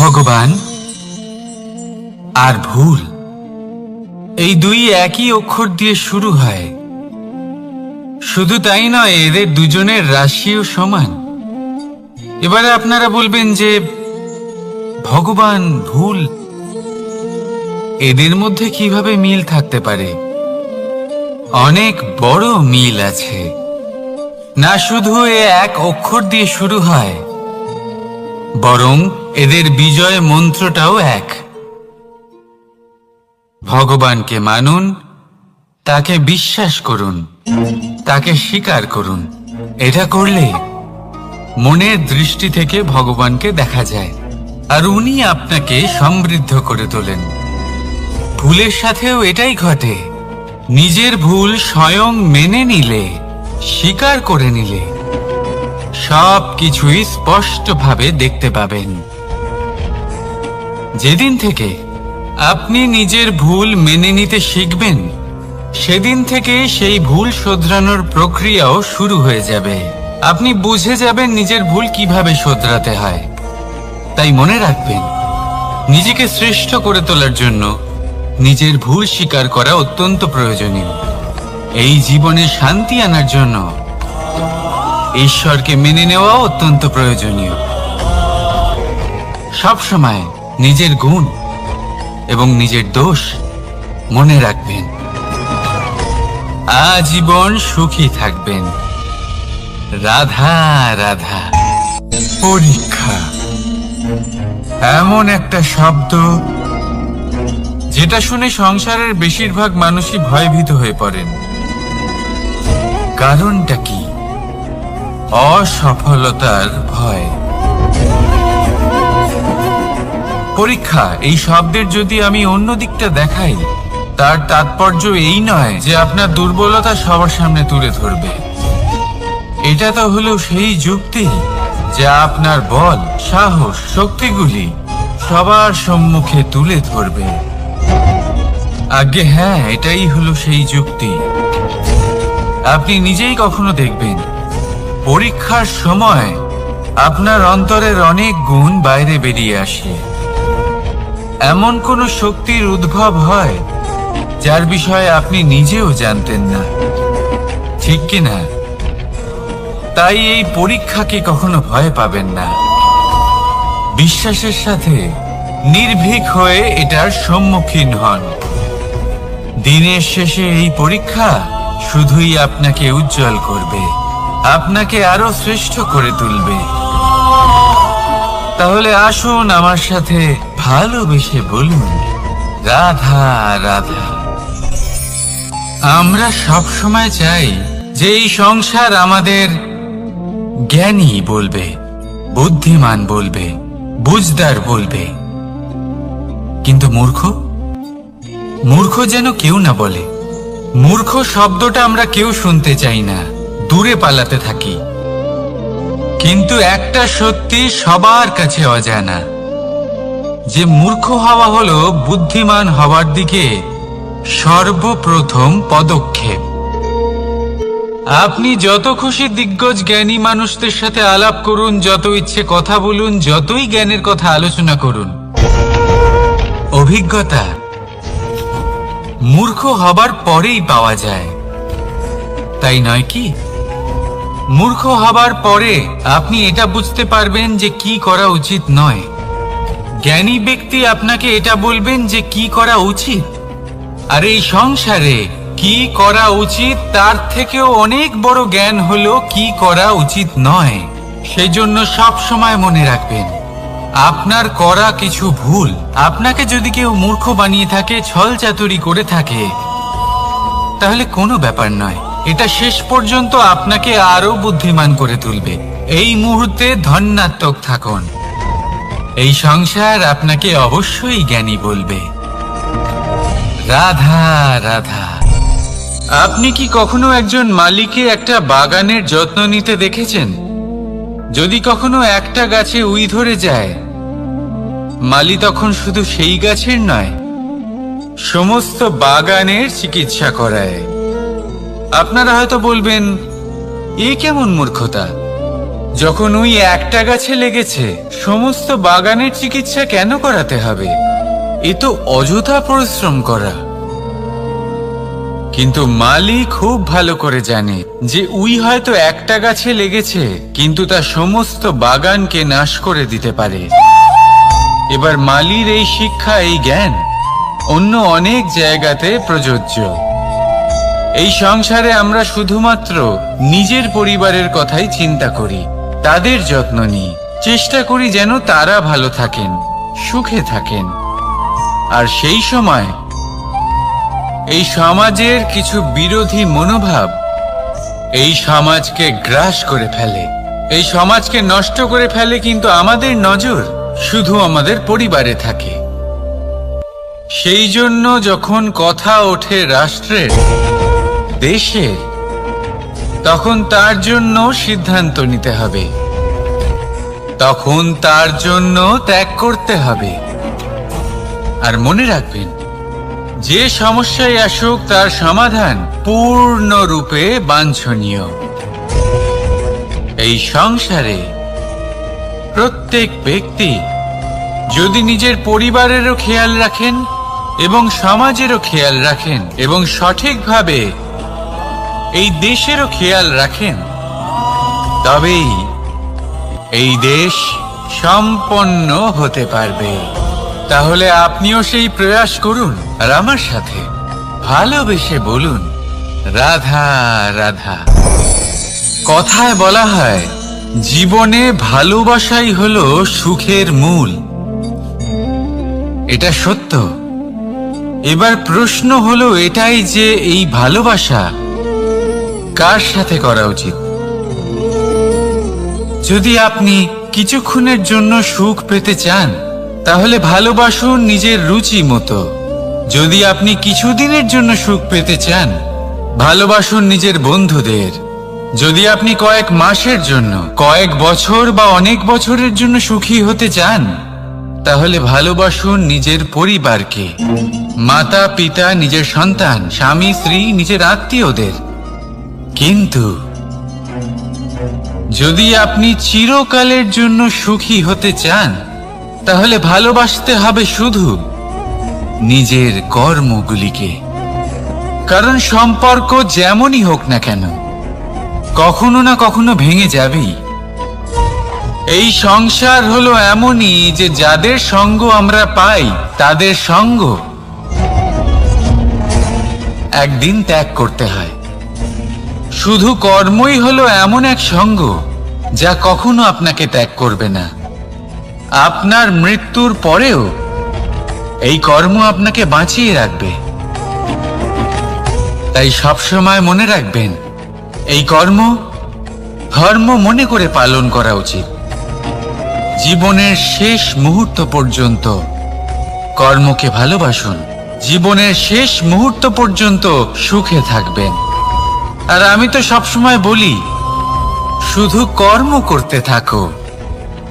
ভগবান আর ভুল, এই দুই একই অক্ষর দিয়ে শুরু হয়। শুধু তাই নয়, এদের দুজনের রাশিও সমান। এবারে আপনারা বলবেন যে ভগবান, ভুল, এদের মধ্যে কিভাবে মিল থাকতে পারে? অনেক বড় মিল আছে। না শুধু এ এক অক্ষর দিয়ে শুরু হয়, বরং এদের বিজয় মন্ত্রটাও এক। ভগবানকে মানুন, তাকে বিশ্বাস করুন, তাকে স্বীকার করুন। এটা করলে মনের দৃষ্টি থেকে ভগবানকে দেখা যায়, আর উনি আপনাকে সমৃদ্ধ করে তোলেন। ভুলের সাথেও এটাই ঘটে। নিজের ভুল স্বয়ং মেনে নিলে, স্বীকার করে নিলে, সব কিছুই স্পষ্টভাবে দেখতে পাবেন। যেদিন থেকে আপনি নিজের ভুল মেনে নিতে শিখবেন, সেদিন থেকে সেই ভুল শোধরানোর প্রক্রিয়াও শুরু হয়ে যাবে। আপনি বুঝে যাবেন নিজের ভুল কিভাবে শোধরাতে হয়। তাই মনে রাখবেন, নিজেকে শ্রেষ্ঠ করে তোলার জন্য নিজের ভুল স্বীকার করা অত্যন্ত প্রয়োজনীয়। এই জীবনে শান্তি আনার জন্য ঈশ্বরকে মেনে নেওয়া অত্যন্ত প্রয়োজনীয়। সবসময় নিজের গুণ এবং নিজের দোষ মনে রাখবেন। আজীবন সুখী থাকবেন। রাধা রাধা। পরীক্ষা এমন একটা শব্দ যেটা শুনে সংসারের বেশিরভাগ মানুষই ভয়ভীত হয়ে পড়েন। কারণটা কি? অসফলতার ভয়। পরীক্ষা এই শব্দের যদি আমি অন্য দিকটা দেখাই, তার তাৎপর্য এই নয় যে আপনার দুর্বলতা সবার সামনে তুলে ধরবে। এটা তো হলো সেই যুক্তি যা আপনার বল, সাহস, শক্তিগুলি সবার সম্মুখে তুলে ধরবে। আগে হ্যাঁ, এটাই হলো সেই যুক্তি। আপনি নিজেই কখনো দেখবেন, পরীক্ষার সময় আপনার অন্তরের অনেক গুণ বাইরে বেরিয়ে আসে। এমন কোন শক্তির উদ্ভব হয় যার বিষয়ে আপনি নিজেও জানতেন না, ঠিক কিনা? তাই এই পরীক্ষাকে কখনো ভয় পাবেন না। বিশ্বাসের সাথে নির্ভীক হয়ে এটার সম্মুখীন হন। দিনের শেষে এই পরীক্ষা শুধুই আপনাকে উজ্জ্বল করবে, আপনাকে আরো শ্রেষ্ঠ করে তুলবে। তাহলে আসুন আমার সাথে ভালোবেসে বলুন, রাধা রাধা। আমরা সব সময় চাই যে এই সংসার আমাদের জ্ঞানী বলবে, বুদ্ধিমান বলবে, বুঝদার বলবে, কিন্তু মূর্খ যেন কেউ না বলে। মূর্খ শব্দটা আমরা কেউ শুনতে চাই না, দূরে পালাতে থাকি। কিন্তু একটা সত্যি সবার কাছে অজানা, যে মূর্খ হওয়া হলো বুদ্ধিমান হওয়ার দিকে সর্বপ্রথম পদক্ষেপ। আপনি যত খুশি দিগ্গজ জ্ঞানী মানুষদের সাথে আলাপ করুন, যত ইচ্ছে কথা বলুন, যতই জ্ঞানের কথা আলোচনা করুন, অভিজ্ঞতা মূর্খ হবার পরেই পাওয়া যায়, তাই নয় কি? মূর্খ হবার পরে আপনি এটা বুঝতে পারবেন যে কি করা উচিত নয়। জ্ঞানী ব্যক্তি আপনাকে এটা বলবেন যে কি করা উচিত। আর এই সংসারে কি করা উচিত তার থেকেও অনেক বড় জ্ঞান হলো কি করা উচিত নয়। সেই জন্য সব সময় মনে রাখবেন, আপনার করা কিছু ভুল আপনাকে যদি কেউ মূর্খ বানিয়ে থাকে, ছল চাতুরি করে থাকে, তাহলে কোনো ব্যাপার নয়। এটা শেষ পর্যন্ত আপনাকে আরো বুদ্ধিমান করে তুলবে। এই মুহূর্তে ধন্যাত্মক থাকুন। এই সংসার আপনাকে অবশ্যই জ্ঞানী বলবে। রাধা রাধা। আপনি কি কখনো একজন মালিকে একটা বাগানের যত্ন নিতে দেখেছেন? যদি কখনো একটা গাছে উই ধরে যায়, মালি তখন শুধু সেই গাছের নয়, সমস্ত বাগানের চিকিৎসা করায়। আপনারা হয়তো বলবেন, এ কেমন মূর্খতা? যখন ওই একটা গাছে লেগেছে সমস্ত বাগানের চিকিৎসা কেন করাতে হবে? এ তো অযথা পরিশ্রম করা। কিন্তু মালি খুব ভালো করে জানে যে উই হয়তো একটা গাছে লেগেছে কিন্তু তা সমস্ত বাগানকে নাশ করে দিতে পারে। এবার মালির এই শিক্ষা, এই জ্ঞান অন্য অনেক জায়গাতে প্রযোজ্য। এই সংসারে আমরা শুধুমাত্র নিজের পরিবারের কথাই চিন্তা করি, তাদের যত্ন নিই, চেষ্টা করি যেন তারা ভালো থাকেন, সুখে থাকেন। আর সেই সময় এই সমাজের কিছু বিরোধী মনোভাব এই সমাজকে গ্রাস করে ফেলে, এই সমাজকে নষ্ট করে ফেলে। কিন্তু আমাদের নজর শুধু আমাদের পরিবারে থাকে। সেই জন্য যখন কথা ওঠে রাষ্ট্রের, দেশের, তখন তার জন্য সিদ্ধান্ত নিতে হবে, তখন তার জন্য ত্যাগ করতে হবে। আর মনে রাখবেন, যে সমস্যায় আসুক তার সমাধান পূর্ণরূপে বাঞ্ছনীয়। এই সংসারে প্রত্যেক ব্যক্তি যদি নিজের পরিবারেরও খেয়াল রাখেন এবং সমাজেরও খেয়াল রাখেন এবং সঠিকভাবে এই দেশেরও খেয়াল রাখেন, তবেই এই দেশ সম্পন্ন হতে পারবে। তাহলে আপনিও সেই প্রয়াস করুন আর আমার সাথে ভালোবেসে বলুন, রাধা রাধা। কথায় বলা হয়, জীবনে ভালোবাসাই হলো সুখের মূল। এটা সত্য। এবার প্রশ্ন হলো এটাই যে এই ভালোবাসা কার সাথে করা উচিত? যদি আপনি কিছুক্ষণের জন্য সুখ পেতে চান, তাহলে ভালোবাসুন নিজের রুচি মতো। যদি আপনি কিছুদিনের জন্য সুখ পেতে চান, ভালোবাসুন নিজের বন্ধুদের। যদি আপনি কয়েক মাসের জন্য, কয়েক বছর বা অনেক বছরের জন্য সুখী হতে চান, তাহলে ভালোবাসুন নিজের পরিবারকে, মাতা পিতা, নিজের সন্তান, স্বামী স্ত্রী, নিজের আত্মীয়দের। কিন্তু যদি আপনি চিরকালের জন্য সুখী হতে চান, তাহলে ভালোবাসতে হবে শুধু নিজের কর্মগুলিকে। কারণ সম্পর্ক যেমনই হোক না কেন, কখনো না কখনো ভেঙে যাবেই। এই সংসার হলো এমনই যে যাদের সঙ্গ আমরা পাই, তাদের সঙ্গ একদিন ত্যাগ করতে হয়। শুধু কর্মই হলো এমন এক সঙ্গ যা কখনো আপনাকে ত্যাগ করবে না। আপনার মৃত্যুর পরেও এই কর্ম আপনাকে বাঁচিয়ে রাখবে। তাই সবসময় মনে রাখবেন, এই কর্ম ধর্ম মনে করে পালন করা উচিত। জীবনের শেষ মুহূর্ত পর্যন্ত কর্মকে ভালোবাসুন। জীবনের শেষ মুহূর্ত পর্যন্ত সুখে থাকবেন। আর আমি তো সবসময় বলি, শুধু কর্ম করতে থাকো,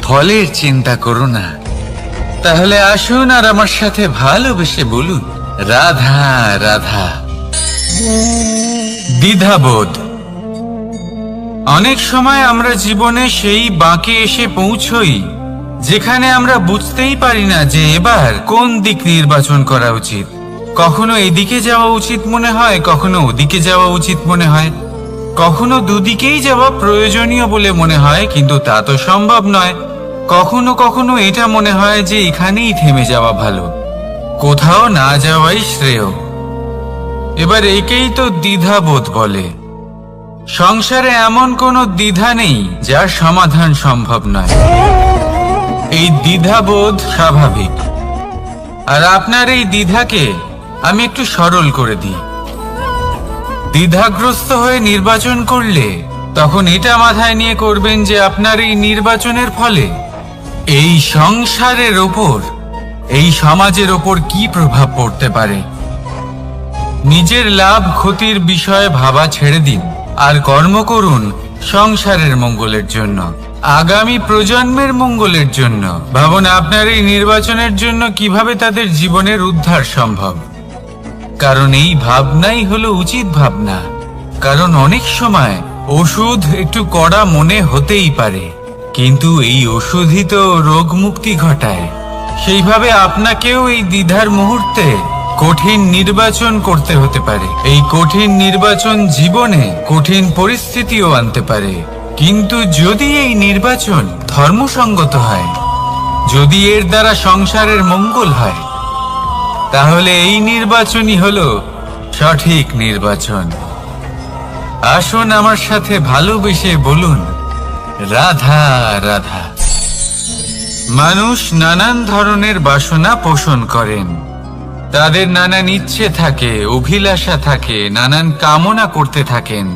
ফলের চিন্তা করো না। তাহলে আসুন আর আমার সাথে ভালোবেসে বলুন, রাধা রাধা। দ্বিধাবোধ। অনেক সময় আমরা জীবনে সেই বাঁকে এসে পৌঁছই যেখানে আমরা বুঝতেই পারি না যে এবার কোন দিক নির্বাচন করা উচিত। কখনো এদিকে যাওয়া উচিত মনে হয়, কখনো ওদিকে যাওয়া উচিত মনে হয়, কখনো দুদিকেই যাওয়া প্রয়োজনীয় বলে মনে হয়, কিন্তু তা তো সম্ভব নয়। কখনো কখনো এটা মনে হয় যে এখানেই থেমে যাওয়া ভালো, কোথাও না যাওয়াই শ্রেয়। এবার একেই তো দ্বিধাবোধ বলে। সংসারে এমন কোনো দ্বিধা নেই যার সমাধান সম্ভব নয়। এই দ্বিধাবোধ স্বাভাবিক। আর আপনার এই দ্বিধাকে আমি একটু সরল করে দিই। দ্বিধাগ্রস্ত হয়ে নির্বাচন করলে তখন এটা মাথায় নিয়ে করবেন যে আপনার এই নির্বাচনের ফলে এই সংসারের ওপর, এই সমাজের ওপর কি প্রভাব পড়তে পারে। নিজের লাভ ক্ষতির বিষয়ে ভাবা ছেড়ে দিন আর কর্ম করুন সংসারের মঙ্গলের জন্য, আগামী প্রজন্মের মঙ্গলের জন্য। ভাবুন আপনার এই নির্বাচনের জন্য কিভাবে তাদের জীবনের উদ্ধার সম্ভব। কারণ এই ভাবনাই হলো উচিত ভাবনা। কারণ অনেক সময় ওষুধ একটু কড়া মনে হতেই পারে, কিন্তু এই ওষুধই তো রোগ মুক্তি ঘটায়। সেইভাবে আপনাকেও এই দ্বিধার মুহূর্তে কঠিন নির্বাচন করতে হতে পারে। এই কঠিন নির্বাচন জীবনে কঠিন পরিস্থিতিও আনতে পারে, কিন্তু যদি এই নির্বাচন ধর্মসঙ্গত হয়, যদি এর দ্বারা সংসারের মঙ্গল হয়, তাহলে এই নির্বাচনই হলো সঠিক নির্বাচন। আসুন আমার সাথে ভালোবেসে বলুন, রাধা রাধা। মানুষ নানান ধরনের বাসনা পোষণ করেন, তাদের নানান ইচ্ছে থাকে, অভিলাষা থাকে, নানান কামনা করতে থাকেন,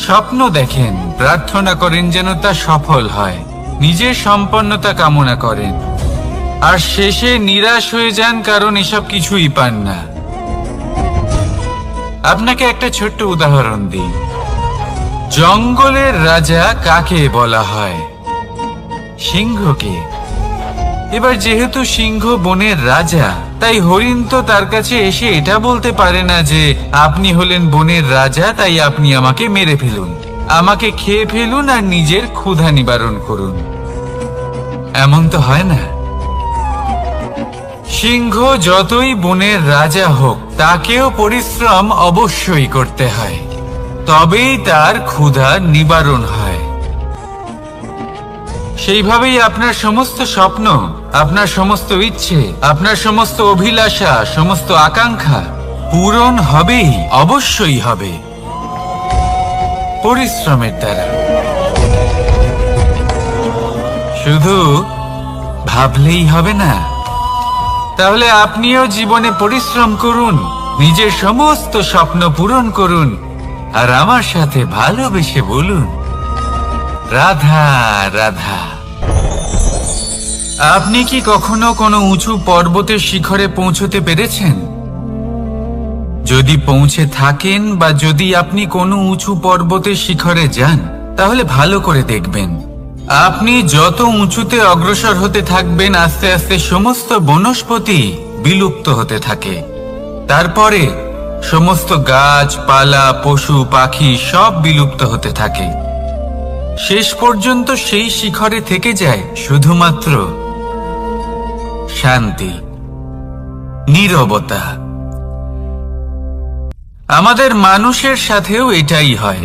স্বপ্ন দেখেন, প্রার্থনা করেন যেন তা সফল হয়, নিজের সম্পন্নতা কামনা করেন, আর শেষে নিরাশ হয়ে যান কারণ এসব কিছুই পান না। আপনাকে একটা ছোট্ট উদাহরণ দিই। জঙ্গলের রাজা কাকে বলা হয়? সিংহকে। এবার যেহেতু সিংহ বনের রাজা, তাই হরিণ তো তার কাছে এসে এটা বলতে পারে না যে আপনি হলেন বনের রাজা, তাই আপনি আমাকে মেরে ফেলুন, আমাকে খেয়ে ফেলুন আর নিজের ক্ষুধা নিবারণ করুন। এমন তো হয় না। সিংহ যতই বনের রাজা হোক, তাকেও পরিশ্রম অবশ্যই করতে হয়, তবেই তার ক্ষুধা নিবারণ হয়। সেইভাবেই আপনার সমস্ত স্বপ্ন, আপনার সমস্ত ইচ্ছে, আপনার সমস্ত অভিলাষা, সমস্ত আকাঙ্ক্ষা পূরণ হবেই, অবশ্যই হবে, পরিশ্রমের দ্বারা। শুধু ভাবলেই হবে না। তাহলে আপনিও জীবনে পরিশ্রম করুন, নিজের সমস্ত স্বপ্ন পূরণ করুন, আর আমার সাথে ভালোবেসে বলুন, রাধা রাধা। আপনি কি কখনো কোনো উঁচু পর্বতের শিখরে পৌঁছতে পেরেছেন? যদি পৌঁছে থাকেন বা যদি আপনি কোনো উঁচু পর্বতের শিখরে যান, তাহলে ভালো করে দেখবেন, আপনি যত উঁচুতে অগ্রসর হতে থাকবেন, আস্তে আস্তে সমস্ত বনস্পতি বিলুপ্ত হতে থাকে। তারপরে সমস্ত গাছপালা, পশু পাখি সব বিলুপ্ত হতে থাকে। শেষ পর্যন্ত সেই শিখরে থেকে যায় শুধুমাত্র শান্তি, নীরবতা। আমাদের মানুষের সাথেও এটাই হয়।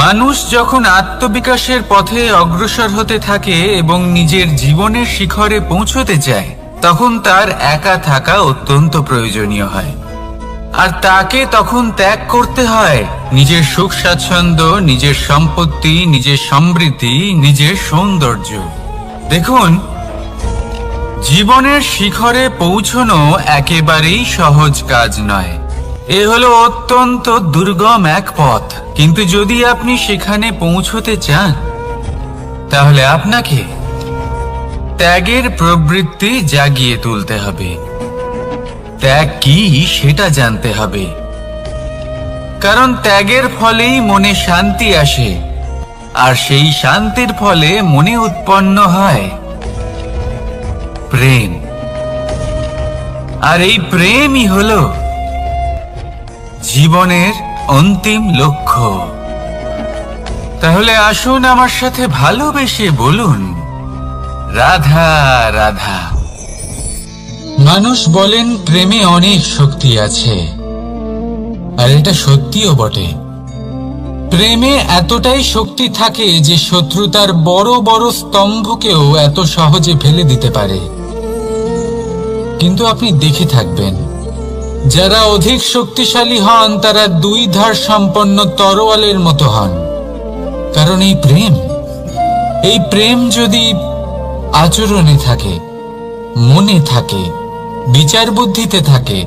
মানুষ যখন আত্মবিকাশের পথে অগ্রসর হতে থাকে এবং নিজের জীবনের শিখরে পৌঁছতে চায়, তখন তার একা থাকা অত্যন্ত প্রয়োজনীয় হয়। আর তাকে তখন ত্যাগ করতে হয় নিজের সুখ স্বাচ্ছন্দ্য, নিজের সম্পত্তি, নিজের সমৃদ্ধি, নিজের সৌন্দর্য। দেখুন, জীবনের শিখরে পৌঁছনো একেবারেই সহজ কাজ নয়। এ হলো অত্যন্ত দুর্গম এক পথ, কিন্তু যদি আপনি সেখানে পৌঁছতে চান, তাহলে আপনাকে ত্যাগের প্রবৃত্তি জাগিয়ে তুলতে হবে। ত্যাগ কি সেটা জানতে হবে, কারণ ত্যাগের ফলেই মনে শান্তি আসে, আর সেই শান্তির ফলে মনে উৎপন্ন হয় প্রেম। আর এই প্রেমই হলো জীবনের অন্তিম লক্ষ্য। তাহলে আসুন আমার সাথে ভালোবেসে বলুন, রাধা রাধা। মানুষ বলেন প্রেমে অনেক শক্তি আছে, আর এটা সত্যিও বটে। প্রেমে এতটাই শক্তি থাকে যে শত্রুতার বড় বড় স্তম্ভকেও এত সহজে ফেলে দিতে পারে। কিন্তু আপনি দেখে থাকবেন, যারা অধিক শক্তিশালী হন তারা দুই ধার সম্পন্ন তরোয়ালের মতো হন। কারণ এই প্রেম যদি আচরণে থাকে, মনে থাকে, বিচার বুদ্ধিতে থাকে,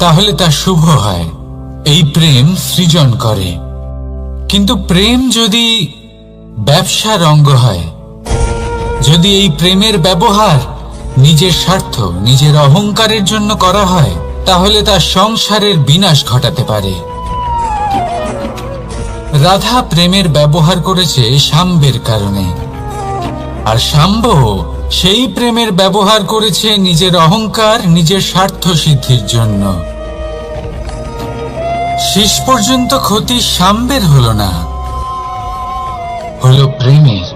তাহলে তা শুভ হয়। এই প্রেম সৃজন করে। কিন্তু প্রেম যদি ব্যবসার অঙ্গ হয়, যদি এই প্রেমের ব্যবহার নিজের স্বার্থ, নিজের অহংকারের জন্য করা হয়, তাহলে তা সংসারের বিনাশ ঘটাতে পারে। রাধা প্রেমের ব্যবহার করেছে শাম্বের কারণে, আর শাম্ব সেই প্রেমের ব্যবহার করেছে নিজের অহংকার, নিজের স্বার্থ সিদ্ধির জন্য। শেষ পর্যন্ত ক্ষতি শাম্বের হলো না, হলো প্রেমের।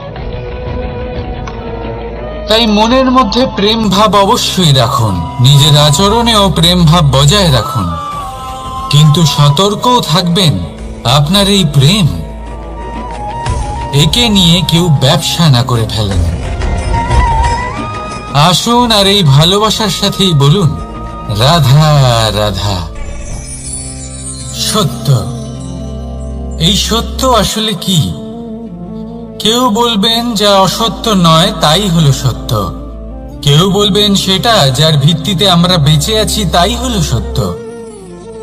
তাই মনের মধ্যে প্রেম ভাব অবশ্যই রাখুন, নিজের আচরণেও প্রেম ভাব বজায় রাখুন, কিন্তু সতর্কও থাকবেন আপনার এই প্রেম একে নিয়ে কেউ ব্যবসা না করে ফেলেন। আসুন আর এই ভালোবাসার সাথেই বলুন, রাধা রাধা। সত্য, এই সত্য আসলে কি? কেউ বলবেন যা অসত্য নয় তাই হলো সত্য, কেউ বলবেন সেটা যার ভিত্তিতে আমরা বেঁচে আছি তাই হলো সত্য।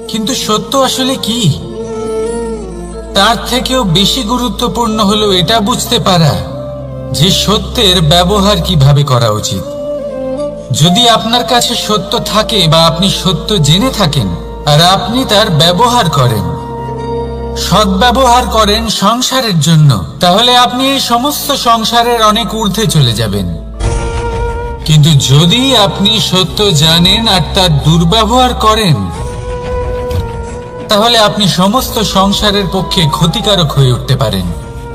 কিন্তু সত্য আসলে কি? তার থেকেও বেশি গুরুত্বপূর্ণ হলো এটা বুঝতে পারা যে সত্যের ব্যবহার কিভাবে করা উচিত। যদি আপনার কাছে সত্য থাকে বা আপনি সত্য জেনে থাকেন আর আপনি তার ব্যবহার করেন, সদ্ব্যবহার করেন সংসারের জন্য, তাহলে আপনি এই সমস্ত সংসারের অনেক ঊর্ধ্বে চলে যাবেন। কিন্তু যদি আপনি সত্য জানেন আর তার দুর্ব্যবহার করেন, তাহলে আপনি সমস্ত সংসারের পক্ষে ক্ষতিকারক হয়ে উঠতে পারেন।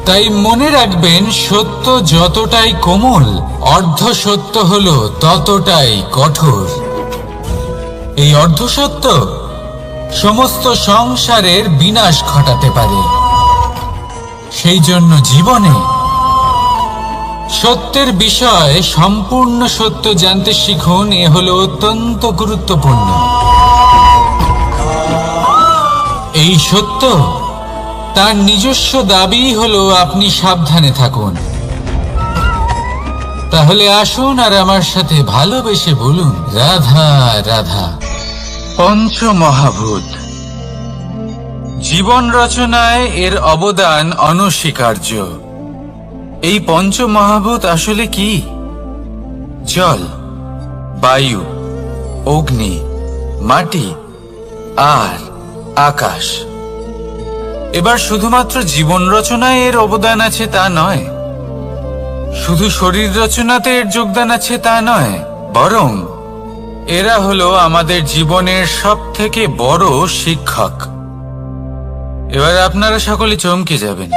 তাই মনে রাখবেন, সত্য যতটাই কোমল, অর্ধ সত্য হলো ততটাই কঠোর। এই অর্ধ সত্য সমস্ত সংসারের বিনাশ ঘটাতে পারে। সেই জন্য জীবনে সত্যের বিষয়ে সম্পূর্ণ সত্য জানতে শিখুন, এ হলো অত্যন্ত গুরুত্বপূর্ণ। এই সত্য তার নিজস্ব দাবি হলো আপনি সাবধানে থাকুন। তাহলে আসুন আর আমার সাথে ভালোবেসে বলুন, রাধা রাধা। পঞ্চমহাভূত জীবন রচনায় এর অবদান অনস্বীকার্য। এই পঞ্চমহাভূত আসলে কি? জল, বায়ু, অগ্নি, মাটি আর আকাশ। এবার শুধুমাত্র জীবন রচনায় এর অবদান আছে তা নয়, শুধু শরীর রচনাতে এর যোগদান আছে তা নয়, বরং এরা হলো আমাদের জীবনের সবথেকে বড় শিক্ষক। এবার আপনারা সকলে চমকে যাবেন,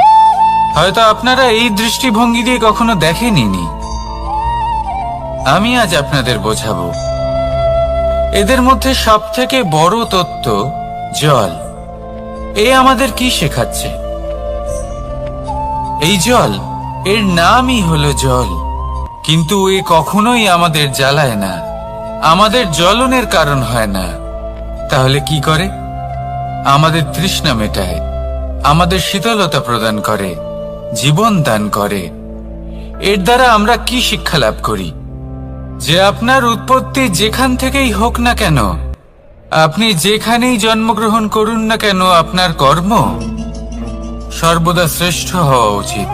হয়তো আপনারা এই দৃষ্টিভঙ্গি দিয়ে কখনো দেখেননি। আমি আজ আপনাদের বোঝাবো। এদের মধ্যে সবথেকে বড় তত্ত্ব জল। এ আমাদের কি শেখাচ্ছে? এই জল, এর নামই হলো জল, কিন্তু এ কখনোই আমাদের জ্বালায় না, আমাদের জ্বলনের কারণ হয় না। তাহলে কি করে? আমাদের তৃষ্ণা মেটায়, আমাদের শীতলতা প্রদান করে, জীবন দান করে। এর দ্বারা আমরা কি শিক্ষা লাভ করি? যে আপনার উৎপত্তি যেখান থেকেই হোক না কেন, আপনি যেখানেই জন্মগ্রহণ করুন না কেন, আপনার কর্ম সর্বদা শ্রেষ্ঠ হওয়া উচিত।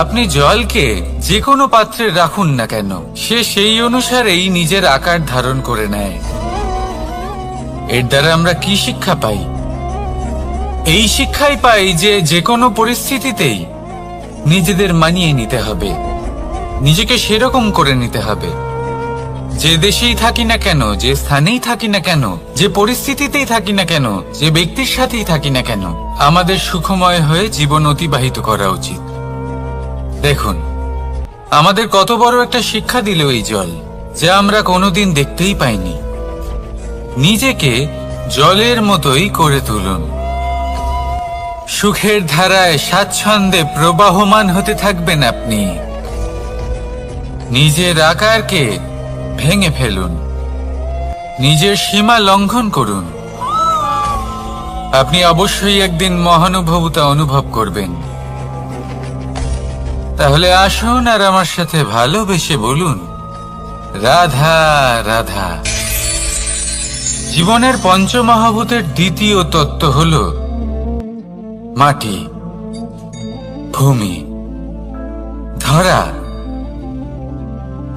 আপনি জলকে যে কোনো পাত্রে রাখুন না কেন, সে সেই অনুসারেই নিজের আকার ধারণ করে নেয়। এর দ্বারা আমরা কি শিক্ষা পাই? এই শিক্ষাই পাই যে যে কোনো পরিস্থিতিতেই নিজেদের মানিয়ে নিতে হবে, নিজেকে সেরকম করে নিতে হবে। যে দেশেই থাকি না কেন, যে স্থানেই থাকি না কেন, যে পরিস্থিতিতেই থাকি না কেন, যে ব্যক্তির সাথেই থাকি না কেন, আমাদের সুখময় হয়ে জীবন অতিবাহিত করা উচিত। দেখুন, আমাদের কত বড় একটা শিক্ষা দিল এই জল, যা আমরা কোনোদিন দেখতেই পাইনি। নিজেকে জলের মতোই করে তুলুন। সুখের ধারায় স্বাচ্ছন্দ্যে প্রবাহমান হতে থাকবেন আপনি। নিজের আকারকে ভেঙে ফেলুন, নিজের সীমা লঙ্ঘন করুন। আপনি অবশ্যই একদিন মহানুভবতা অনুভব করবেন। তাহলে আসুন আর আমার সাথে ভালোবেসে বলুন, রাধা রাধা। জীবনের পঞ্চমহাভূতের দ্বিতীয় তত্ত্ব হল মাটি, ভূমি, ধরা,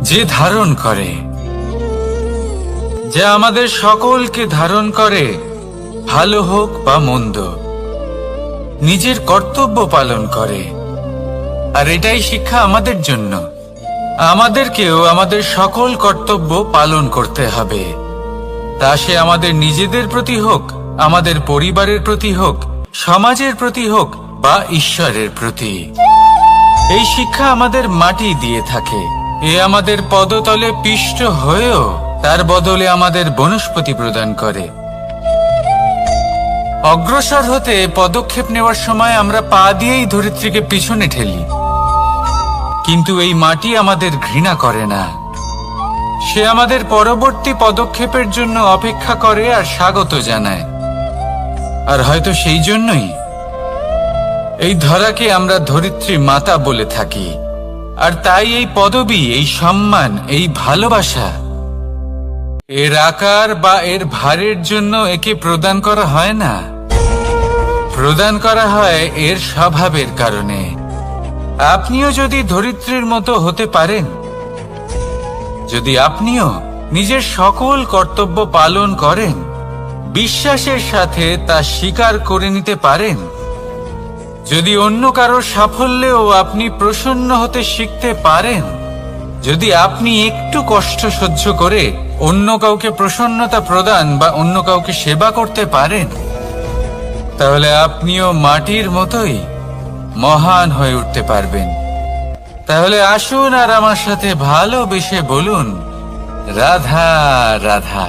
যে ধারণ করে, যা আমাদের সকলকে ধারণ করে, ভালো হোক বা মন্দ, নিজের কর্তব্য পালন করে। আর এটাই শিক্ষা আমাদের জন্য। আমাদেরকেও আমাদের সকল কর্তব্য পালন করতে হবে, তা সে আমাদের নিজেদের প্রতি হোক, আমাদের পরিবারের প্রতি হোক, সমাজের প্রতি হোক বা ঈশ্বরের প্রতি। এই শিক্ষা আমাদের মাটি দিয়ে থাকে। এ আমাদের পদতলে পিষ্ট হয়েও তার বদলে আমাদের বনস্পতি প্রদান করে। অগ্রসর হতে পদক্ষেপ নেওয়ার সময় আমরা পা দিয়েই ধরিত্রীকে পিছনে ঠেলি, কিন্তু এই মাটি আমাদের ঘৃণা করে না। সে আমাদের পরবর্তী পদক্ষেপের জন্য অপেক্ষা করে আর স্বাগত জানায়। আর হয়তো সেই জন্যই এই ধরাকে আমরা ধরিত্রী মাতা বলে থাকি। আর তাই এই পদবি, এই সম্মান, এই ভালোবাসা, এর আকার বা এর ভারের জন্য একে প্রদান করা হয় না, প্রদান করা হয় এর স্বভাবের কারণে। আপনিও যদি ধরিত্রীর মতো হতে পারেন, যদি আপনিও নিজের সকল কর্তব্য পালন করেন, বিশ্বাসের সাথে তা স্বীকার করে নিতে পারেন, যদি অন্য কারো সাফল্যেও আপনি প্রসন্ন হতে শিখতে পারেন, যদি আপনি একটু কষ্ট সহ্য করে অন্য কাউকে প্রসন্নতা প্রদান বা অন্য কাউকে সেবা করতে পারেন, তাহলে আপনিও মাটির মতোই মহান হয়ে উঠতে পারবেন। তাহলে আসুন আর আমার সাথে ভালোবেসে বলুন, রাধা রাধা।